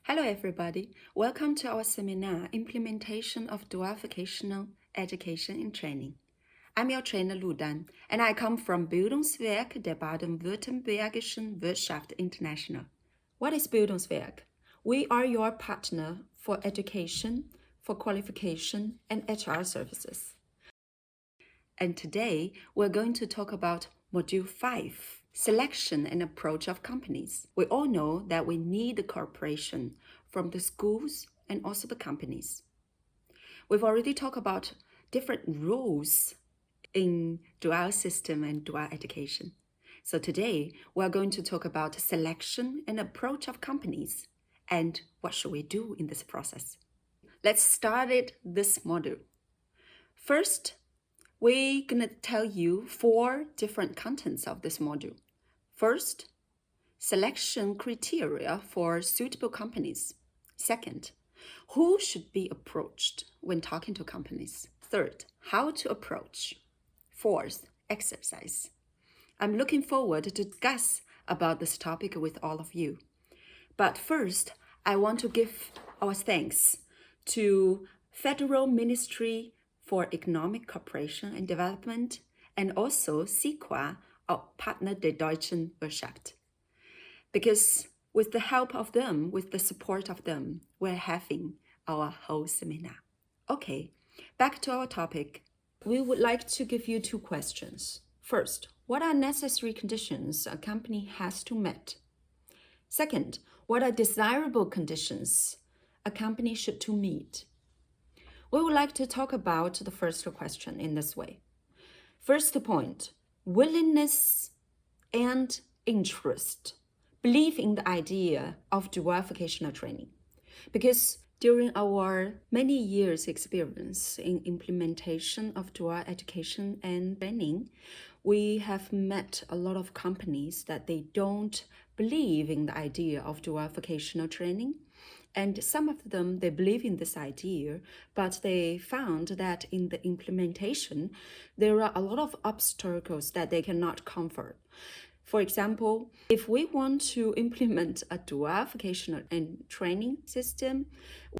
Hello everybody, welcome to our seminar, Implementation of Dual Vocational Education and Training. I'm your trainer Lu Dan, and I come from Bildungswerk der Baden-Württembergischen Wirtschaft International. What is Bildungswerk? We are your partner for education, for qualification, and HR services. And today, we're going to talk about Module 5, Selection and Approach of Companies. We all know that we need the cooperation from the schools and also the companies. We've already talked about different roles in dual system and dual education. So today, we're going to talk about selection and approach of companies and what should we do in this process. Let's start this module. First, we're going to tell you 4 different contents of this module. First, selection criteria for suitable companies. Second, who should be approached when talking to companies. Third, how to approach. Fourth, exercise. I'm looking forward to discuss about this topic with all of you. But first, I want to give our thanks to Federal Ministry for Economic Cooperation and Development, and also SIQA, our partner der Deutschen Wirtschaft. Because with the help of them, with the support of them, we're having our whole seminar. Okay, back to our topic. We would like to give you 2 questions. First, what are necessary conditions a company has to meet? Second, what are desirable conditions a company should to meet? We would like to talk about the first question in this way. First point, willingness and interest. Believe in the idea of dual vocational training. Because during our many years experience in implementation of dual education and training, we have met a lot of companies that they don't believe in the idea of dual vocational training. And some of them, they believe in this idea, but they found that in the implementation, there are a lot of obstacles that they cannot conquer. For example, if we want to implement a dual vocational and training system,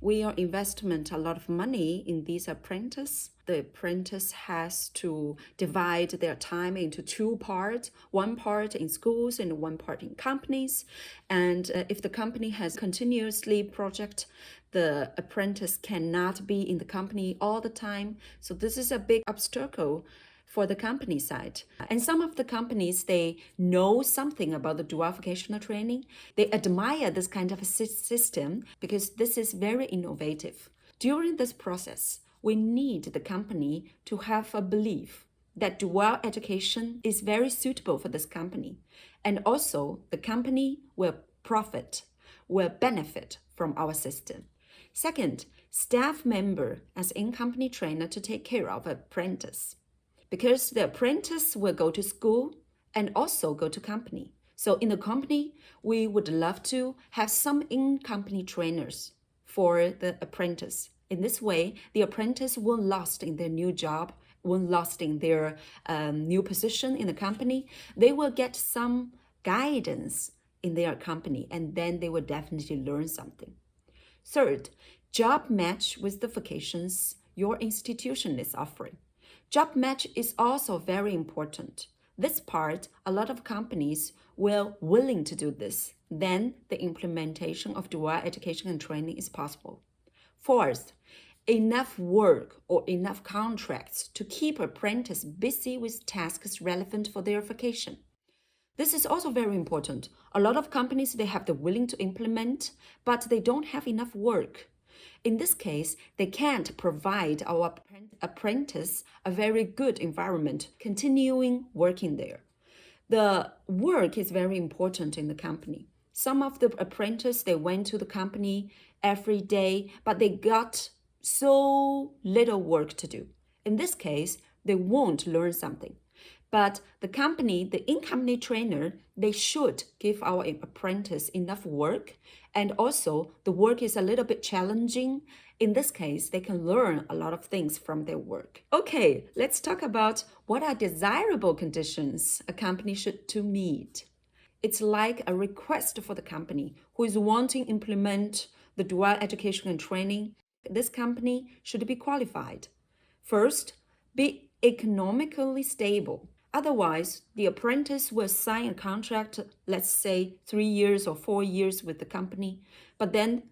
we are investment a lot of money in these apprentices. The apprentice has to divide their time into 2 parts, 1 part in schools and 1 part in companies. And if the company has continuously project, the apprentice cannot be in the company all the time. So this is a big obstacle for the company side. And some of the companies, they know something about the dual vocational training. They admire this kind of a system because this is very innovative. During this process, we need the company to have a belief that dual education is very suitable for this company. And also, the company will benefit from our system. Second, staff member as in-company trainer to take care of apprentice. Because the apprentice will go to school and also go to company. So in the company, we would love to have some in-company trainers for the apprentice. In this way, the apprentice won't lost in their new job, won't lost in their new position in the company. They will get some guidance in their company, and then they will definitely learn something. Third, job match with the vocations your institution is offering. Job match is also very important. This part, a lot of companies will willing to do this. Then the implementation of dual education and training is possible. Fourth, enough work or enough contracts to keep apprentices busy with tasks relevant for their vocation. This is also very important. A lot of companies, they have the willing to implement, but they don't have enough work. In this case, they can't provide our apprentice a very good environment, continuing working there. The work is very important in the company. Some of the apprentices, they went to the company every day, but they got so little work to do. In this case, they won't learn something. But the company, the in-company trainer, they should give our apprentice enough work. And also, the work is a little bit challenging. In this case, they can learn a lot of things from their work. Okay, let's talk about what are desirable conditions a company should to meet. It's like a request for the company who is wanting to implement the dual education and training. This company should be qualified. First, be economically stable. Otherwise, the apprentice will sign a contract, let's say 3 years or 4 years with the company, but then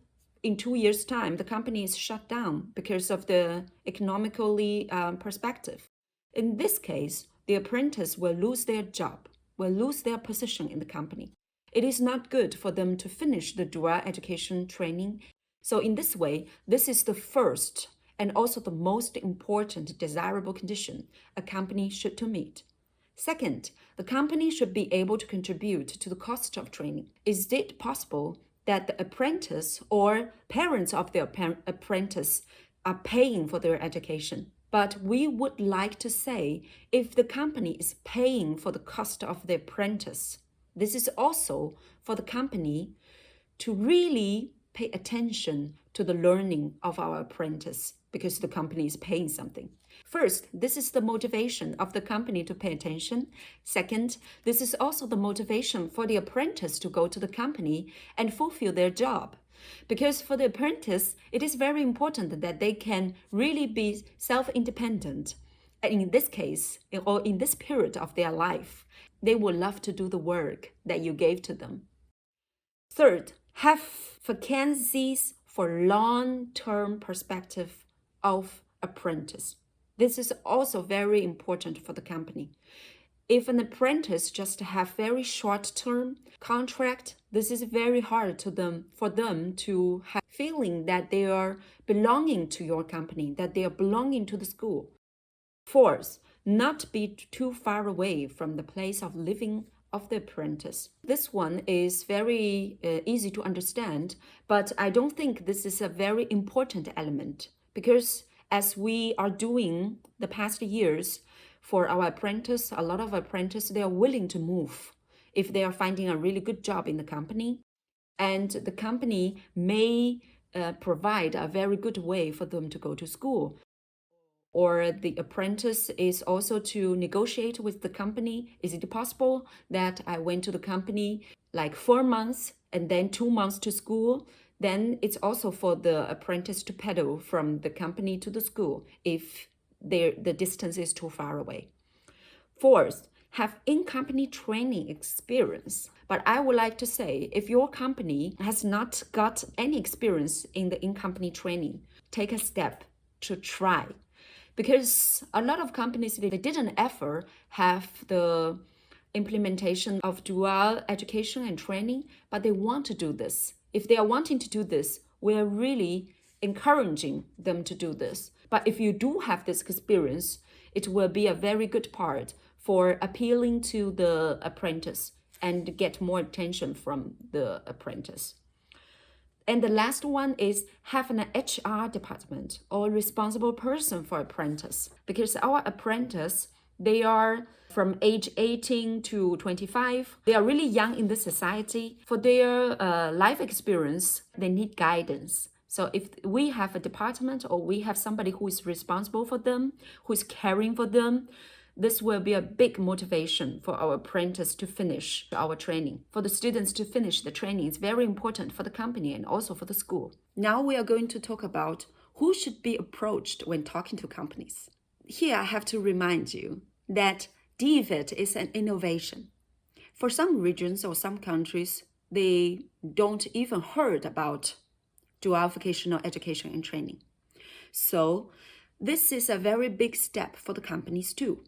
in 2 years' time, the company is shut down because of the economically perspective. In this case, the apprentice will lose their job, will lose their position in the company. It is not good for them to finish the dual education training. So in this way, this is the first and also the most important desirable condition a company should to meet. Second, the company should be able to contribute to the cost of training. Is it possible that the apprentice or parents of the apprentice are paying for their education? But we would like to say, if the company is paying for the cost of the apprentice, this is also for the company to really pay attention to the learning of our apprentice because the company is paying something. First, this is the motivation of the company to pay attention. Second, this is also the motivation for the apprentice to go to the company and fulfill their job. Because for the apprentice, it is very important that they can really be self-independent. In this case, or in this period of their life, they will love to do the work that you gave to them. Third, have vacancies for long-term perspective of apprentice. This is also very important for the company. If an apprentice just have very short-term contract, this is very hard for them to have feeling that they are belonging to your company, that they are belonging to the school. Fourth, not be too far away from the place of living of the apprentice. This one is very easy to understand, but I don't think this is a very important element because as we are doing the past years for our apprentice, a lot of apprentices, they are willing to move if they are finding a really good job in the company. And the company may provide a very good way for them to go to school. Or the apprentice is also to negotiate with the company. Is it possible that I went to the company like 4 months and then 2 months to school? Then it's also for the apprentice to pedal from the company to the school if the distance is too far away. Fourth, have in-company training experience. But I would like to say, if your company has not got any experience in the in-company training, take a step to try. Because a lot of companies, they didn't ever have the implementation of dual education and training, but they want to do this. If they are wanting to do this, we are really encouraging them to do this. But if you do have this experience, it will be a very good part for appealing to the apprentice and get more attention from the apprentice. And the last one is have an HR department or responsible person for apprentice. Because our apprentice, they are from age 18 to 25. They are really young in the society. For their life experience, they need guidance. So if we have a department or we have somebody who is responsible for them, who is caring for them, this will be a big motivation for our apprentice to finish our training. For the students to finish the training, it's very important for the company and also for the school. Now we are going to talk about who should be approached when talking to companies. Here I have to remind you that DVET is an innovation. For some regions or some countries, they don't even heard about dual vocational education and training. So this is a very big step for the companies too.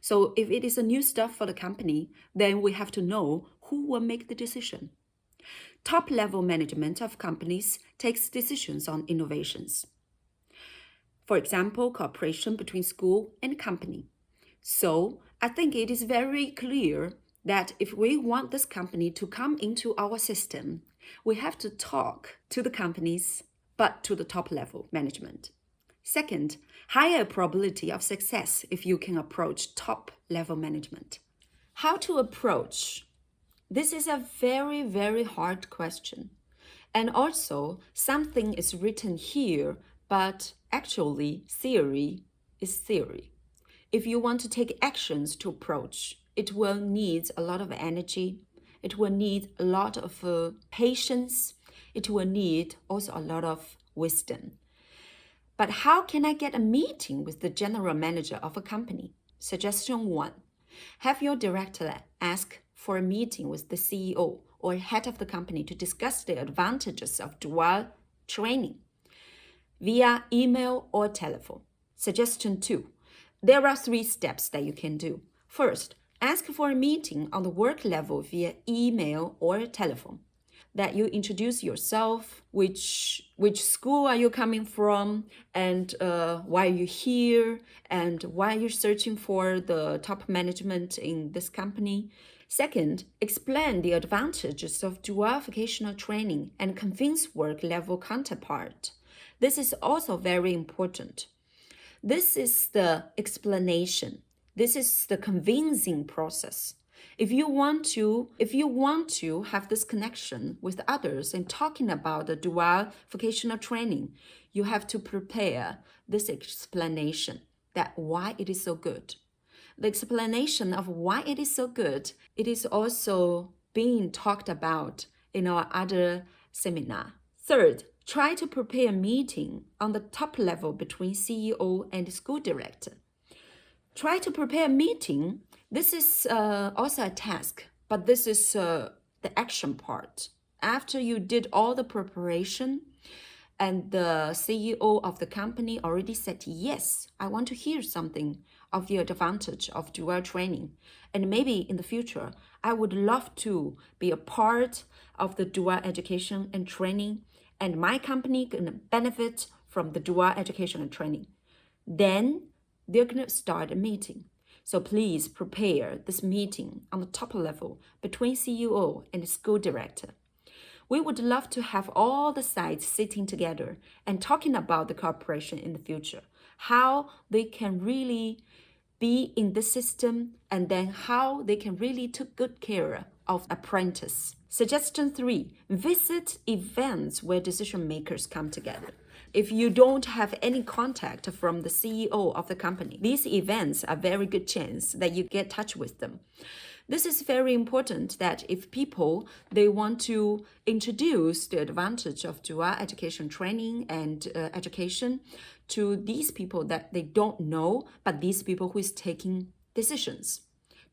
So if it is a new stuff for the company, then we have to know who will make the decision. Top-level management of companies takes decisions on innovations. For example, cooperation between school and company. So I think it is very clear that if we want this company to come into our system, we have to talk to the companies, but to the top-level management. Second, higher probability of success if you can approach top-level management. How to approach? This is a very, very hard question. And also, something is written here, but actually, theory is theory. If you want to take actions to approach, it will need a lot of energy It will need a lot of patience. It will need also a lot of wisdom. But how can I get a meeting with the general manager of a company? Suggestion 1. Have your director ask for a meeting with the CEO or head of the company to discuss the advantages of dual training via email or telephone. Suggestion 2. There are 3 steps that you can do. First, ask for a meeting on the work level via email or telephone. That you introduce yourself, which school are you coming from, and why are you here, and why you're searching for the top management in this company. Second, explain the advantages of dual vocational training and convince work level counterpart. This is also very important. This is the explanation. This is the convincing process. If you want to have this connection with others and talking about the dual vocational training, you have to prepare this explanation that why it is so good. The explanation of why it is so good, it is also being talked about in our other seminar. Third, try to prepare a meeting on the top level between CEO and school director. Try to prepare a meeting. This is also a task, but this is the action part. After you did all the preparation and the CEO of the company already said, yes, I want to hear something of the advantage of dual training. And maybe in the future, I would love to be a part of the dual education and training, and my company can benefit from the dual education and training. Then they're going to start a meeting. So please prepare this meeting on the top level between CEO and the school director. We would love to have all the sides sitting together and talking about the cooperation in the future, how they can really be in the system, and then how they can really take good care of apprentice. Suggestion 3, visit events where decision makers come together. If you don't have any contact from the CEO of the company, these events are a very good chance that you get in touch with them. This is very important that if people, they want to introduce the advantage of dual education training and education to these people that they don't know, but these people who is taking decisions.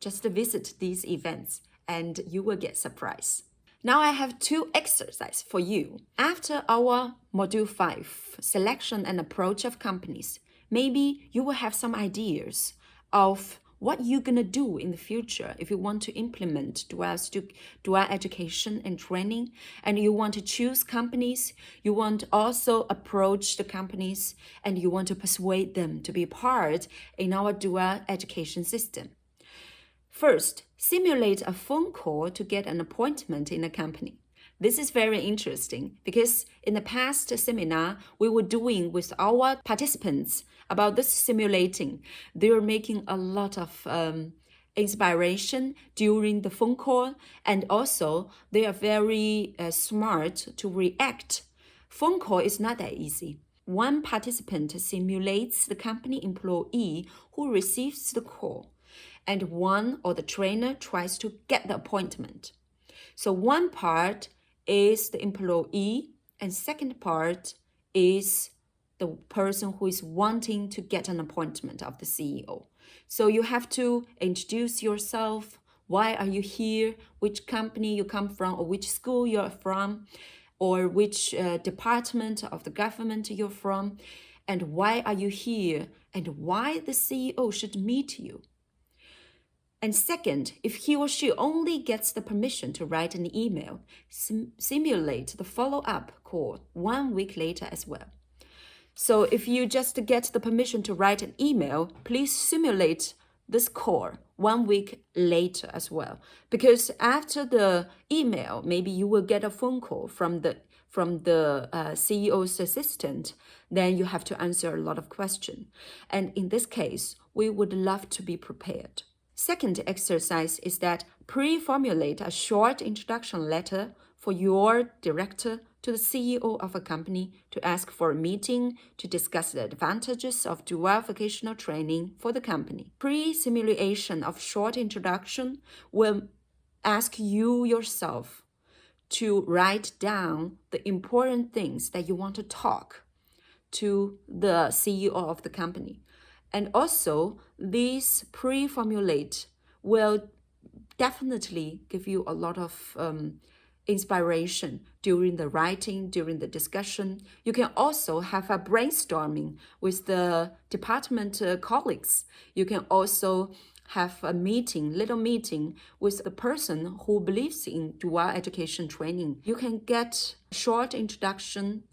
Just visit these events and you will get surprised. Now I have 2 exercises for you. After our Module 5, Selection and Approach of Companies, maybe you will have some ideas of what you're going to do in the future if you want to implement dual education and training, and you want to choose companies, you want to also approach the companies, and you want to persuade them to be part in our dual education system. First, simulate a phone call to get an appointment in a company. This is very interesting because in the past seminar, we were doing with our participants about this simulating. They were making a lot of inspiration during the phone call, and also they are very smart to react. Phone call is not that easy. One participant simulates the company employee who receives the call, and one or the trainer tries to get the appointment. So one part is the employee, and second part is the person who is wanting to get an appointment of the CEO. So you have to introduce yourself. Why are you here? Which company you come from, or which school you're from, or which department of the government you're from, and why are you here, and why the CEO should meet you. And second, if he or she only gets the permission to write an email, simulate the follow-up call 1 week later as well. So if you just get the permission to write an email, please simulate this call 1 week later as well. Because after the email, maybe you will get a phone call from the CEO's assistant, then you have to answer a lot of questions. And in this case, we would love to be prepared. Second exercise is that pre-formulate a short introduction letter for your director to the CEO of a company to ask for a meeting to discuss the advantages of dual vocational training for the company. Pre-simulation of short introduction will ask you yourself to write down the important things that you want to talk to the CEO of the company. And also, these pre-formulate will definitely give you a lot of inspiration during the writing, during the discussion. You can also have a brainstorming with the department colleagues. You can also have a little meeting with the person who believes in dual education training. You can get a short introduction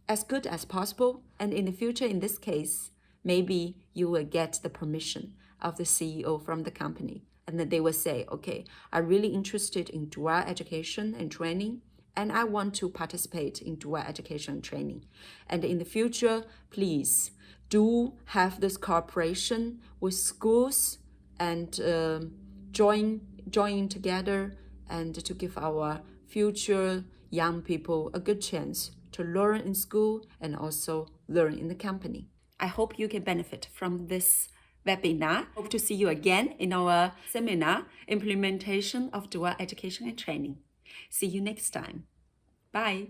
as good as possible. And in the future, in this case, maybe you will get the permission of the CEO from the company. And then they will say, okay, I'm really interested in dual education and training, and I want to participate in dual education and training. And in the future, please do have this cooperation with schools and join together and to give our future young people a good chance to learn in school and also learn in the company. I hope you can benefit from this webinar. Hope to see you again in our seminar, Implementation of Dual Education and Training. See you next time. Bye.